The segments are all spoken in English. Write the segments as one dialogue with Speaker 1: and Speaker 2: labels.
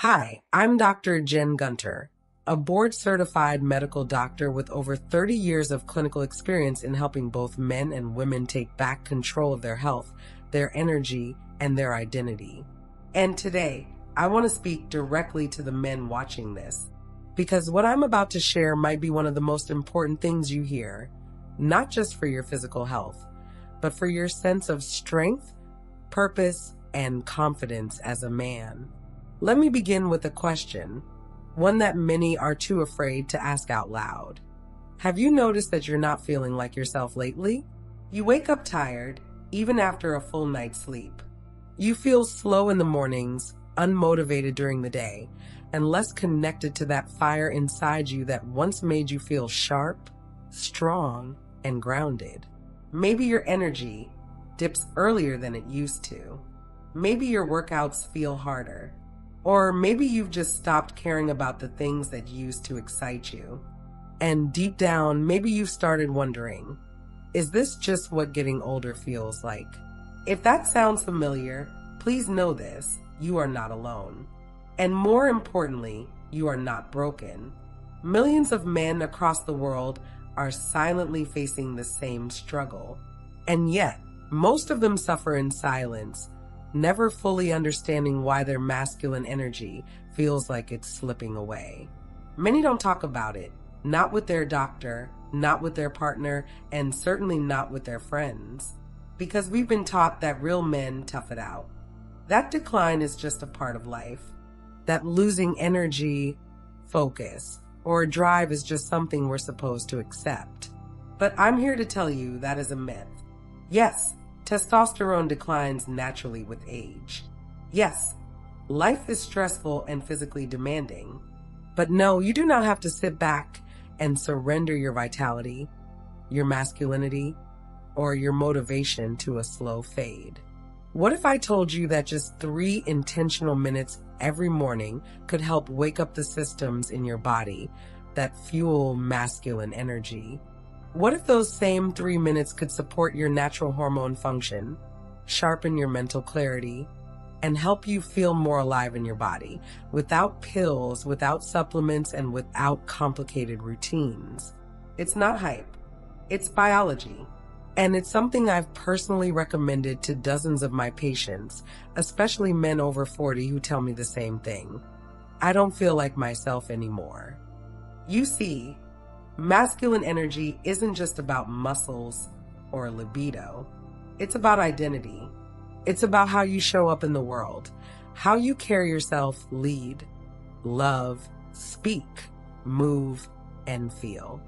Speaker 1: Hi, I'm Dr. Jen Gunter, a board-certified medical doctor with over 30 years of clinical experience in helping both men and women take back control of their health, their energy, and their identity. And today, I want to speak directly to the men watching this, because what I'm about to share might be one of the most important things you hear, not just for your physical health, but for your sense of strength, purpose, and confidence as a man. Let me begin with a question, one that many are too afraid to ask out loud. Have you noticed that you're not feeling like yourself lately? You wake up tired, even after a full night's sleep. You feel slow in the mornings, unmotivated during the day, and less connected to that fire inside you that once made you feel sharp, strong, and grounded. Maybe your energy dips earlier than it used to. Maybe your workouts feel harder. Or maybe you've just stopped caring about the things that used to excite you. And deep down, maybe you've started wondering, is this just what getting older feels like? If that sounds familiar, please know this, you are not alone. And more importantly, you are not broken. Millions of men across the world are silently facing the same struggle. And yet, most of them suffer in silence, never fully understanding why their masculine energy feels like it's slipping away. Many don't talk about it, not with their doctor, not with their partner, and certainly not with their friends, because we've been taught that real men tough it out. That decline is just a part of life. That losing energy, focus, or drive is just something we're supposed to accept. But I'm here to tell you that is a myth. Yes, testosterone declines naturally with age. Yes, life is stressful and physically demanding. But no, you do not have to sit back and surrender your vitality, your masculinity, or your motivation to a slow fade. What if I told you that just 3 intentional minutes every morning could help wake up the systems in your body that fuel masculine energy? What if those same 3 minutes could support your natural hormone function, sharpen your mental clarity, and help you feel more alive in your body, without pills, without supplements, and without complicated routines? It's not hype. It's biology. And it's something I've personally recommended to dozens of my patients, especially men over 40 who tell me the same thing. I don't feel like myself anymore. You see, masculine energy isn't just about muscles or libido. It's about identity. It's about how you show up in the world, how you carry yourself, lead, love, speak, move, and feel.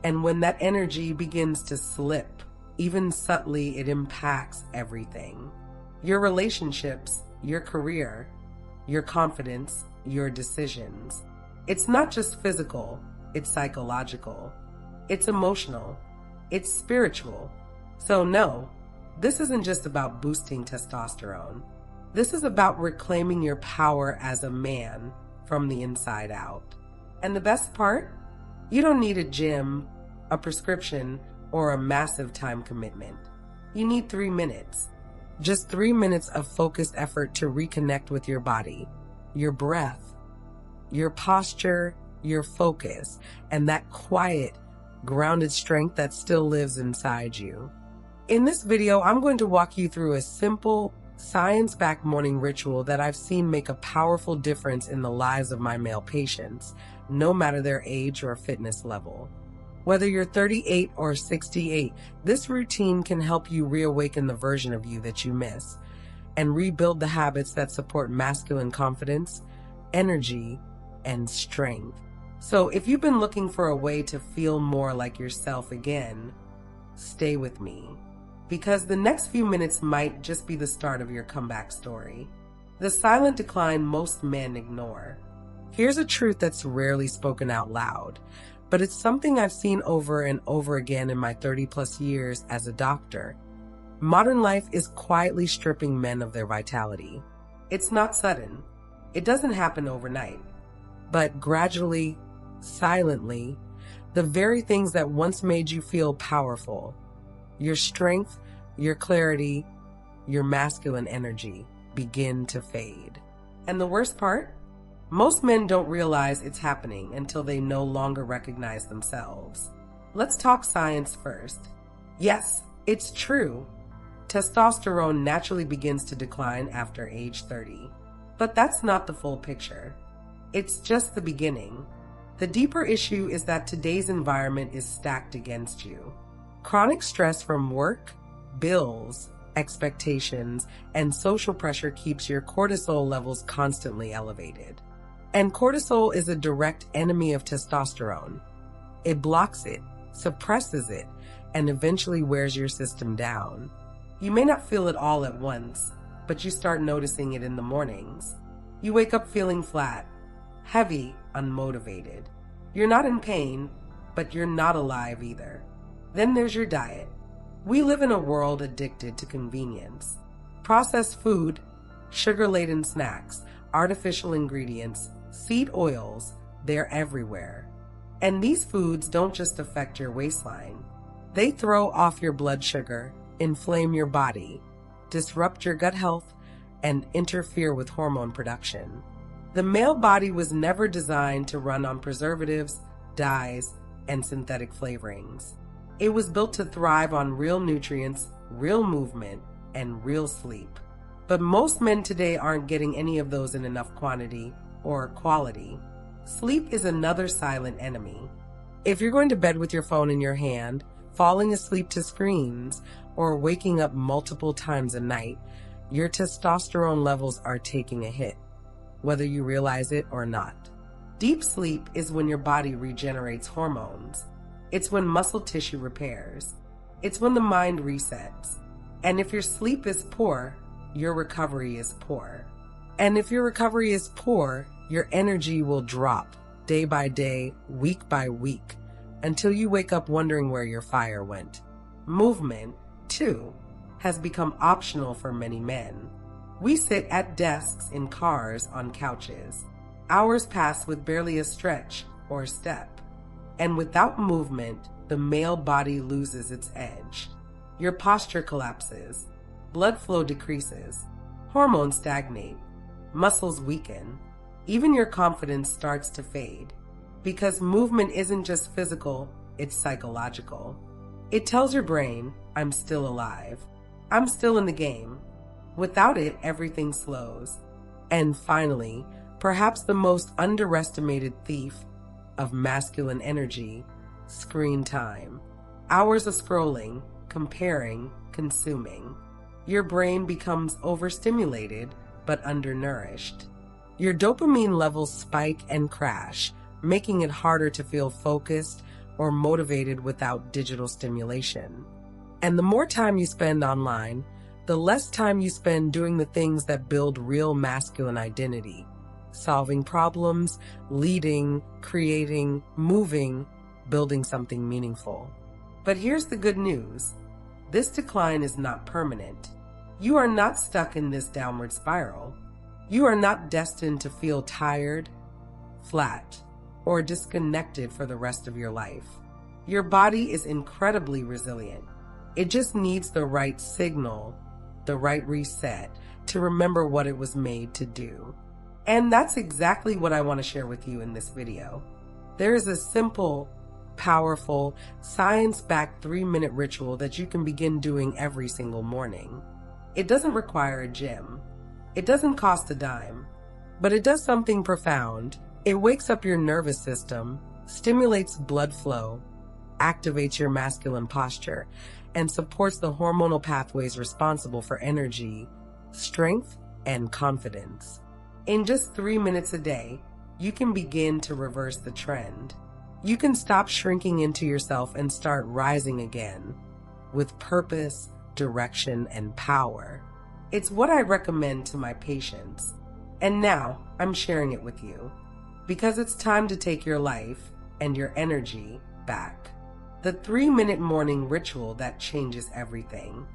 Speaker 1: And when that energy begins to slip, even subtly, it impacts everything. Your relationships, your career, your confidence, your decisions. It's not just physical. It's psychological, it's emotional, it's spiritual. So no, this isn't just about boosting testosterone. This is about reclaiming your power as a man from the inside out. And the best part? You don't need a gym, a prescription, or a massive time commitment. You need 3 minutes. Just 3 minutes of focused effort to reconnect with your body, your breath, your posture, your focus, and that quiet, grounded strength that still lives inside you. In this video, I'm going to walk you through a simple, science-backed morning ritual that I've seen make a powerful difference in the lives of my male patients, no matter their age or fitness level. Whether you're 38 or 68, this routine can help you reawaken the version of you that you miss and rebuild the habits that support masculine confidence, energy, and strength. So if you've been looking for a way to feel more like yourself again, stay with me, because the next few minutes might just be the start of your comeback story. The silent decline most men ignore. Here's a truth that's rarely spoken out loud, but it's something I've seen over and over again in my 30+ years as a doctor. Modern life is quietly stripping men of their vitality. It's not sudden. It doesn't happen overnight. But gradually, silently, the very things that once made you feel powerful, your strength, your clarity, your masculine energy, begin to fade. And the worst part? Most men don't realize it's happening until they no longer recognize themselves. Let's talk science first. Yes, it's true. Testosterone naturally begins to decline after age 30. But that's not the full picture. It's just the beginning. The deeper issue is that today's environment is stacked against you. Chronic stress from work, bills, expectations, and social pressure keeps your cortisol levels constantly elevated. And cortisol is a direct enemy of testosterone. It blocks it, suppresses it, and eventually wears your system down. You may not feel it all at once, but you start noticing it in the mornings. You wake up feeling flat, heavy, unmotivated. You're not in pain, but you're not alive either. Then there's your diet. We live in a world addicted to convenience. Processed food, sugar-laden snacks, artificial ingredients, seed oils, they're everywhere. And these foods don't just affect your waistline. They throw off your blood sugar, inflame your body, disrupt your gut health, and interfere with hormone production. The male body was never designed to run on preservatives, dyes, and synthetic flavorings. It was built to thrive on real nutrients, real movement, and real sleep. But most men today aren't getting any of those in enough quantity or quality. Sleep is another silent enemy. If you're going to bed with your phone in your hand, falling asleep to screens, or waking up multiple times a night, your testosterone levels are taking a hit, whether you realize it or not. Deep sleep is when your body regenerates hormones. It's when muscle tissue repairs. It's when the mind resets. And if your sleep is poor, your recovery is poor. And if your recovery is poor, your energy will drop day by day, week by week, until you wake up wondering where your fire went. Movement, too, has become optional for many men. We sit at desks, in cars, on couches. Hours pass with barely a stretch or step. And without movement, the male body loses its edge. Your posture collapses, blood flow decreases, hormones stagnate, muscles weaken, even your confidence starts to fade. Because movement isn't just physical, it's psychological. It tells your brain, I'm still alive. I'm still in the game. Without it, everything slows. And finally, perhaps the most underestimated thief of masculine energy, screen time. Hours of scrolling, comparing, consuming. Your brain becomes overstimulated but undernourished. Your dopamine levels spike and crash, making it harder to feel focused or motivated without digital stimulation. And the more time you spend online, the less time you spend doing the things that build real masculine identity. Solving problems, leading, creating, moving, building something meaningful. But here's the good news. This decline is not permanent. You are not stuck in this downward spiral. You are not destined to feel tired, flat, or disconnected for the rest of your life. Your body is incredibly resilient. It just needs the right signal, the right reset, to remember what it was made to do. And that's exactly what I want to share with you in this video. There is a simple, powerful, science-backed 3-minute ritual that you can begin doing every single morning. It doesn't require a gym. It doesn't cost a dime, but it does something profound. It wakes up your nervous system, stimulates blood flow, activates your masculine posture, and supports the hormonal pathways responsible for energy, strength, and confidence. In just 3 minutes a day, you can begin to reverse the trend. You can stop shrinking into yourself and start rising again with purpose, direction, and power. It's what I recommend to my patients. And now I'm sharing it with you because it's time to take your life and your energy back. The 3-minute morning ritual that changes everything.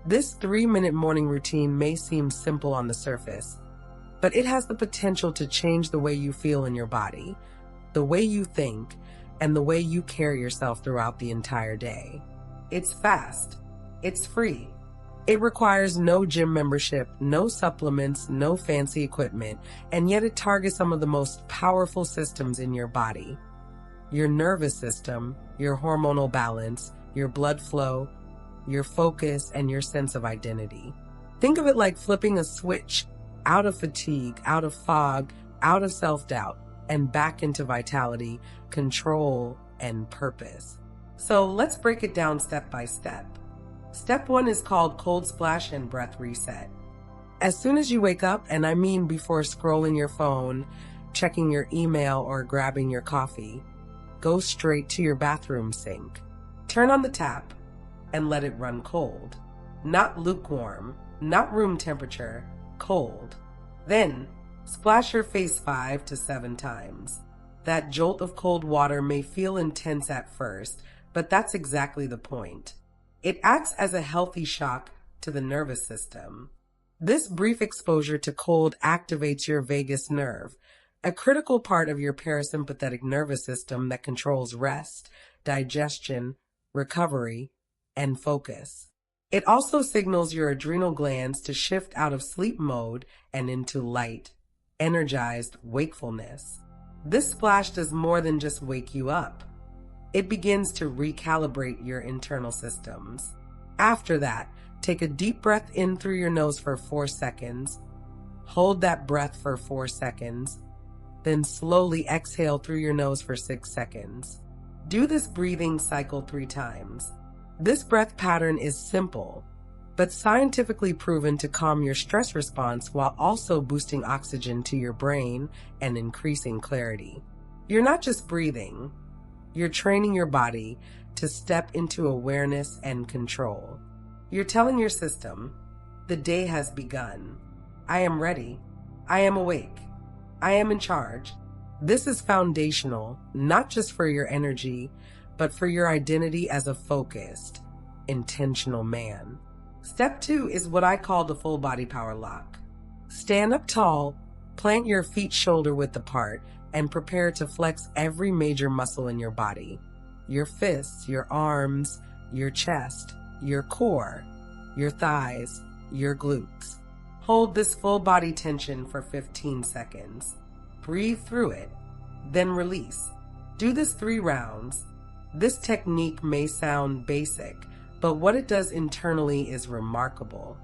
Speaker 1: This 3-minute morning routine may seem simple on the surface, but it has the potential to change the way you feel in your body, the way you think, and the way you carry yourself throughout the entire day. It's fast, it's free, It requires no gym membership, no supplements, no fancy equipment, and yet it targets some of the most powerful systems in your body. Your nervous system, your hormonal balance, your blood flow, your focus, and your sense of identity. Think of it like flipping a switch out of fatigue, out of fog, out of self-doubt, and back into vitality, control, and purpose. So let's break it down step by step. Step 1 is called cold splash and breath reset. As soon as you wake up, and I mean before scrolling your phone, checking your email, or grabbing your coffee, go straight to your bathroom sink. Turn on the tap and let it run cold. Not lukewarm, not room temperature, cold. Then, splash your face 5 to 7 times. That jolt of cold water may feel intense at first, but that's exactly the point. It acts as a healthy shock to the nervous system. This brief exposure to cold activates your vagus nerve, a critical part of your parasympathetic nervous system that controls rest, digestion, recovery, and focus. It also signals your adrenal glands to shift out of sleep mode and into light, energized wakefulness. This splash does more than just wake you up. It begins to recalibrate your internal systems. After that, take a deep breath in through your nose for 4 seconds. Hold that breath for 4 seconds. Then slowly exhale through your nose for 6 seconds. Do this breathing cycle 3 times. This breath pattern is simple, but scientifically proven to calm your stress response while also boosting oxygen to your brain and increasing clarity. You're not just breathing. You're training your body to step into awareness and control. You're telling your system, the day has begun. I am ready. I am awake. I am in charge. This is foundational, not just for your energy, but for your identity as a focused, intentional man. Step 2 is what I call the full body power lock. Stand up tall, plant your feet shoulder width apart, and prepare to flex every major muscle in your body. Your fists, your arms, your chest, your core, your thighs, your glutes. Hold this full body tension for 15 seconds. Breathe through it, then release. Do this 3 rounds. This technique may sound basic, but what it does internally is remarkable.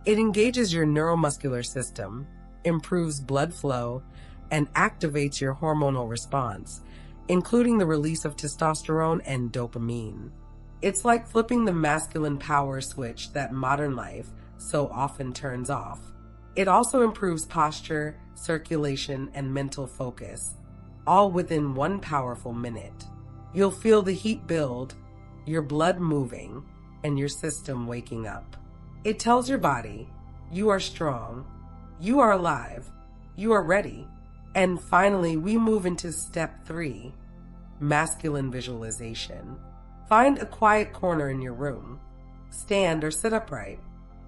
Speaker 1: It engages your neuromuscular system, improves blood flow, and activates your hormonal response, including the release of testosterone and dopamine. It's like flipping the masculine power switch that modern life so often turns off. It also improves posture, circulation, and mental focus, all within 1 powerful minute. You'll feel the heat build, your blood moving, and your system waking up. It tells your body, you are strong, you are alive, you are ready. And finally, we move into step 3, masculine visualization. Find a quiet corner in your room. Stand or sit upright.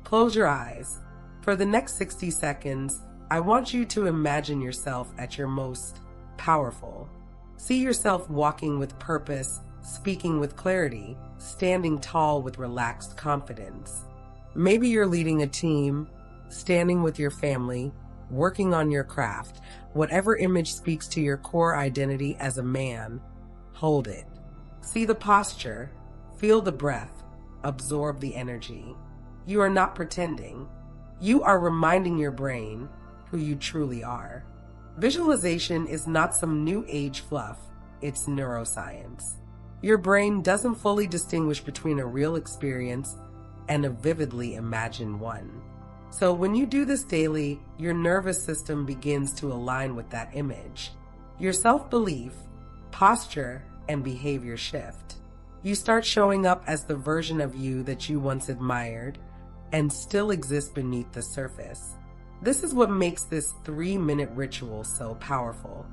Speaker 1: Close your eyes. For the next 60 seconds, I want you to imagine yourself at your most powerful. See yourself walking with purpose, speaking with clarity, standing tall with relaxed confidence. Maybe you're leading a team, standing with your family, working on your craft. Whatever image speaks to your core identity as a man, hold it. See the posture, feel the breath, absorb the energy. You are not pretending. You are reminding your brain who you truly are. Visualization is not some new age fluff, it's neuroscience. Your brain doesn't fully distinguish between a real experience and a vividly imagined one. So when you do this daily, your nervous system begins to align with that image. Your self-belief, posture, and behavior shift. You start showing up as the version of you that you once admired and still exists beneath the surface. This is what makes this 3-minute ritual so powerful.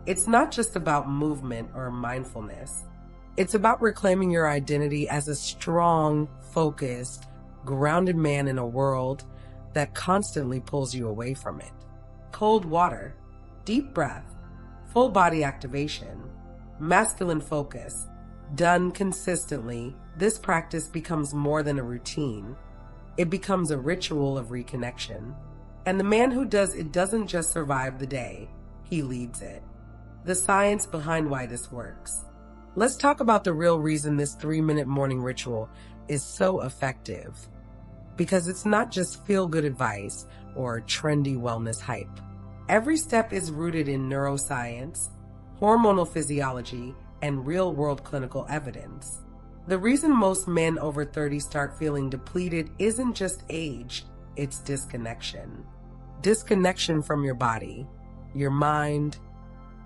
Speaker 1: It's not just about movement or mindfulness. It's about reclaiming your identity as a strong, focused, grounded man in a world that constantly pulls you away from it. Cold water, deep breath, full body activation, masculine focus. Done consistently, this practice becomes more than a routine. It becomes a ritual of reconnection. And the man who does it doesn't just survive the day, he leads it. The science behind why this works. Let's talk about the real reason this 3-minute morning ritual is so effective. Because it's not just feel-good advice or trendy wellness hype. Every step is rooted in neuroscience, hormonal physiology, and real-world clinical evidence. The reason most men over 30 start feeling depleted isn't just age, it's disconnection. Disconnection from your body, your mind,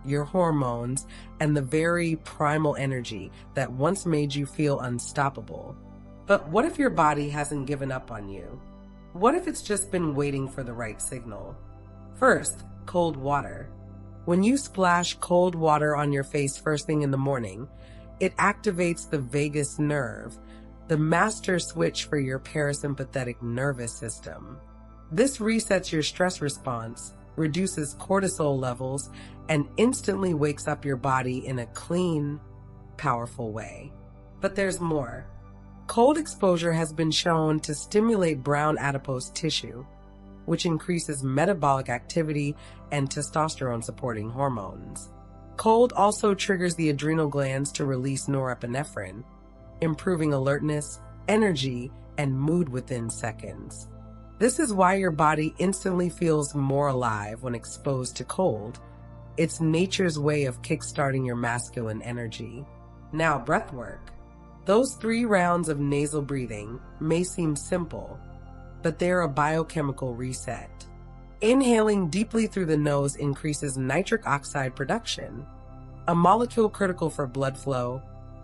Speaker 1: your hormones, and the very primal energy that once made you feel unstoppable. But what if your body hasn't given up on you? What if it's just been waiting for the right signal? First, cold water. When you splash cold water on your face first thing in the morning, it activates the vagus nerve, the master switch for your parasympathetic nervous system. This resets your stress response, reduces cortisol levels, and instantly wakes up your body in a clean, powerful way. But there's more. Cold exposure has been shown to stimulate brown adipose tissue, which increases metabolic activity and testosterone-supporting hormones. Cold also triggers the adrenal glands to release norepinephrine, improving alertness, energy, and mood within seconds. This is why your body instantly feels more alive when exposed to cold. It's nature's way of kickstarting your masculine energy. Now, breathwork. Those 3 rounds of nasal breathing may seem simple, but they're a biochemical reset. Inhaling deeply through the nose increases nitric oxide production, a molecule critical for blood flow,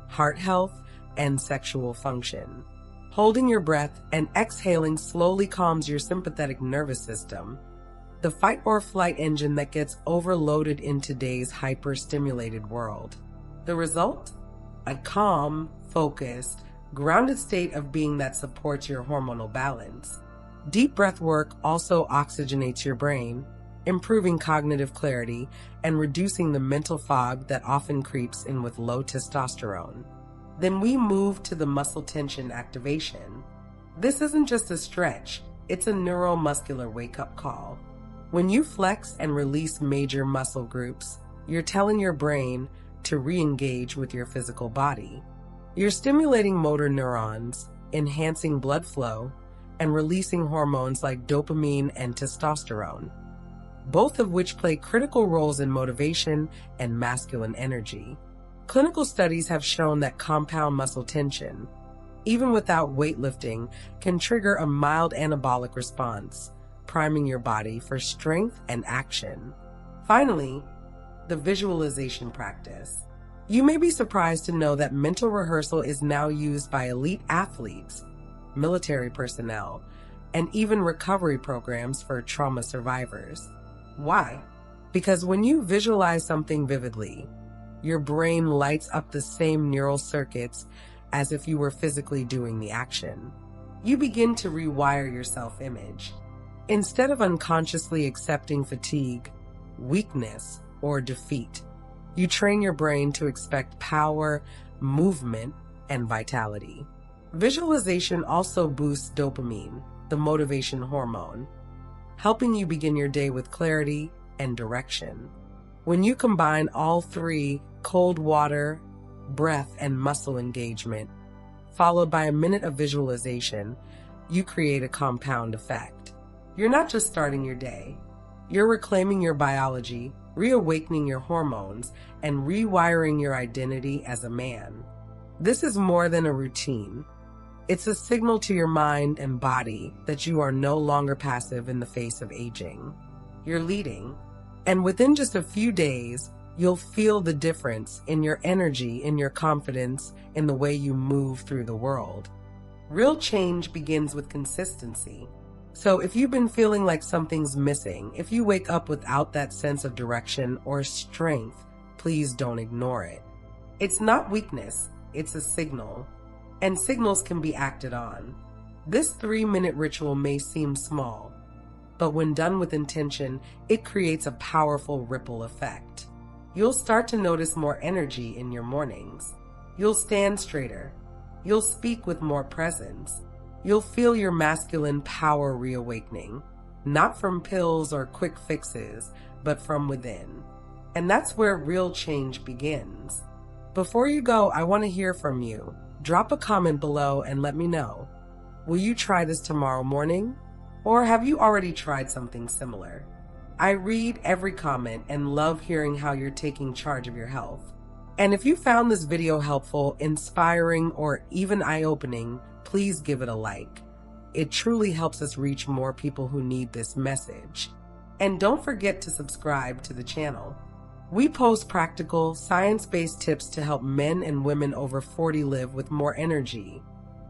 Speaker 1: heart health, and sexual function. Holding your breath and exhaling slowly calms your sympathetic nervous system, the fight or flight engine that gets overloaded in today's hyper-stimulated world. The result? A calm, focused, grounded state of being that supports your hormonal balance. Deep breath work also oxygenates your brain, improving cognitive clarity and reducing the mental fog that often creeps in with low testosterone. Then we move to the muscle tension activation. This isn't just a stretch, it's a neuromuscular wake-up call. When you flex and release major muscle groups, you're telling your brain to re-engage with your physical body. You're stimulating motor neurons, enhancing blood flow, and releasing hormones like dopamine and testosterone, both of which play critical roles in motivation and masculine energy. Clinical studies have shown that compound muscle tension, even without weightlifting, can trigger a mild anabolic response, priming your body for strength and action. Finally, the visualization practice. You may be surprised to know that mental rehearsal is now used by elite athletes, military personnel, and even recovery programs for trauma survivors. Why? Because when you visualize something vividly, your brain lights up the same neural circuits as if you were physically doing the action. You begin to rewire your self-image. Instead of unconsciously accepting fatigue, weakness, or defeat, you train your brain to expect power, movement, and vitality. Visualization also boosts dopamine, the motivation hormone, helping you begin your day with clarity and direction. When you combine all 3, cold water, breath, and muscle engagement, followed by a minute of visualization, you create a compound effect. You're not just starting your day. You're reclaiming your biology, reawakening your hormones, and rewiring your identity as a man. This is more than a routine. It's a signal to your mind and body that you are no longer passive in the face of aging. You're leading. And within just a few days, you'll feel the difference in your energy, in your confidence, in the way you move through the world. Real change begins with consistency. So if you've been feeling like something's missing, if you wake up without that sense of direction or strength, please don't ignore it. It's not weakness, it's a signal. And signals can be acted on. This 3-minute ritual may seem small, but when done with intention, it creates a powerful ripple effect. You'll start to notice more energy in your mornings. You'll stand straighter. You'll speak with more presence. You'll feel your masculine power reawakening, not from pills or quick fixes, but from within. And that's where real change begins. Before you go, I want to hear from you. Drop a comment below and let me know. Will you try this tomorrow morning? Or have you already tried something similar? I read every comment and love hearing how you're taking charge of your health. And if you found this video helpful, inspiring, or even eye-opening, please give it a like. It truly helps us reach more people who need this message. And don't forget to subscribe to the channel. We post practical, science-based tips to help men and women over 40 live with more energy,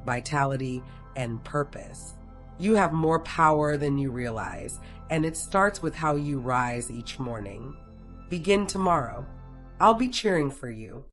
Speaker 1: vitality, and purpose. You have more power than you realize, and it starts with how you rise each morning. Begin tomorrow. I'll be cheering for you.